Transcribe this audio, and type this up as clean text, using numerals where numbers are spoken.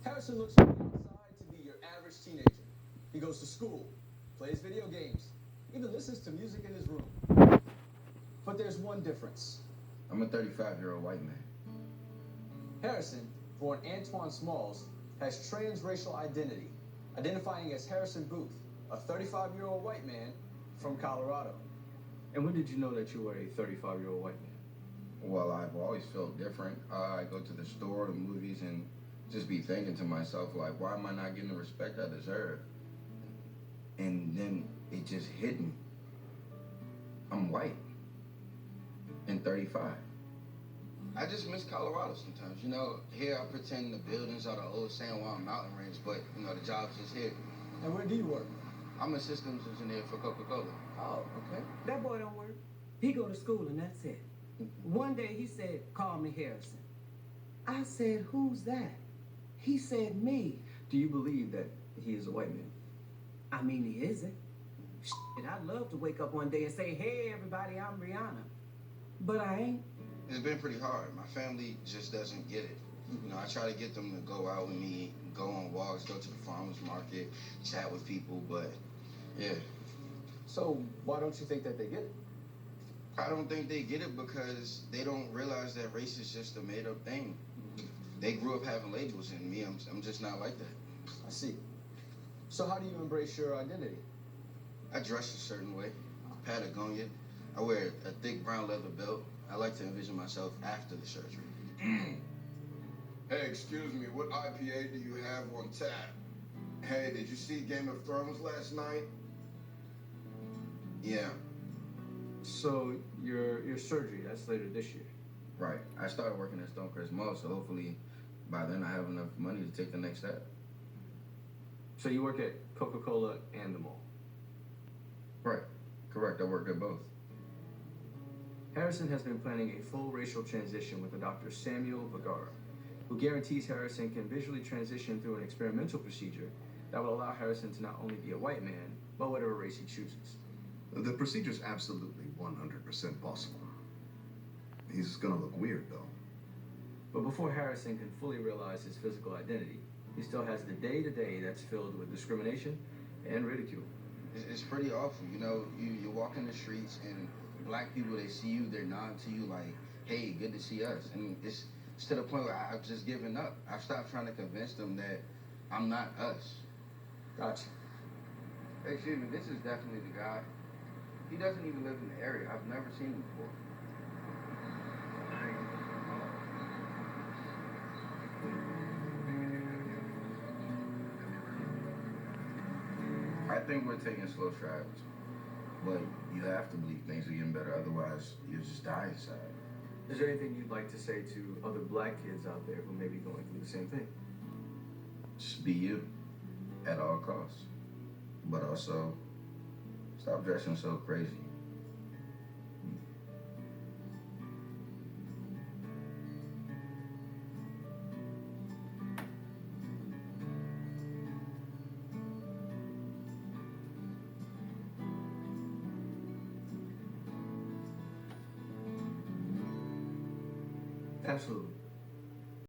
Harrison looks from the outside to be your average teenager. He goes to school, plays video games, even listens to music in his room. But there's one difference. I'm a 35-year-old white man. Harrison, born Antoine Smalls, has transracial identity, identifying as Harrison Booth, a 35-year-old white man from Colorado. And when did you know that you were a 35-year-old white man? Well, I've always felt different. I go to the store, the movies, and just be thinking to myself, like, why am I not getting the respect I deserve? And then it just hit me. I'm white and 35. I just miss Colorado sometimes. You know, here I pretend the buildings are the old San Juan mountain range, but, you know, the job's just here. And where do you work? I'm a systems engineer for Coca-Cola. Oh, okay. That boy don't work. He go to school and that's it. One day he said, call me Harrison. I said, who's that? He said, me. Do you believe that he is a white man? I mean, he isn't. Shit, I'd love to wake up one day and say, hey, everybody, I'm Rihanna. But I ain't. It's been pretty hard. My family just doesn't get it. You know, I try to get them to go out with me, go on walks, go to the farmer's market, chat with people, but yeah. So why don't you think that they get it? I don't think they get it because they don't realize that race is just a made-up thing. They grew up having labels, and me, I'm just not like that. I see. So how do you embrace your identity? I dress a certain way, Patagonia. I wear a thick brown leather belt. I like to envision myself after the surgery. Hey, excuse me, what IPA do you have on tap? Hey, did you see Game of Thrones last night? Yeah. So your surgery, that's later this year. Right. I started working at Stonecrest Mall, so hopefully by then I have enough money to take the next step. So you work at Coca-Cola and the mall. Right. Correct. I work at both. Harrison has been planning a full racial transition with a Dr. Samuel Vergara, who guarantees Harrison can visually transition through an experimental procedure that will allow Harrison to not only be a white man, but whatever race he chooses. The procedure's absolutely 100% possible. He's gonna look weird, though. But before Harrison can fully realize his physical identity, he still has the day-to-day that's filled with discrimination and ridicule. It's pretty awful. You know, you walk in the streets and black people, they see you, they're nodding to you like, hey, good to see us. And it's to the point where I've just given up. I've stopped trying to convince them that I'm not us. Gotcha. Hey, excuse me, this is definitely the guy. He doesn't even live in the area. I've never seen him before. I think we're taking slow strides, but you have to believe things are getting better, otherwise you'll just die inside. Is there anything you'd like to say to other black kids out there who may be going through the same thing? Just be you, at all costs. But also, stop dressing so crazy. Absolutely.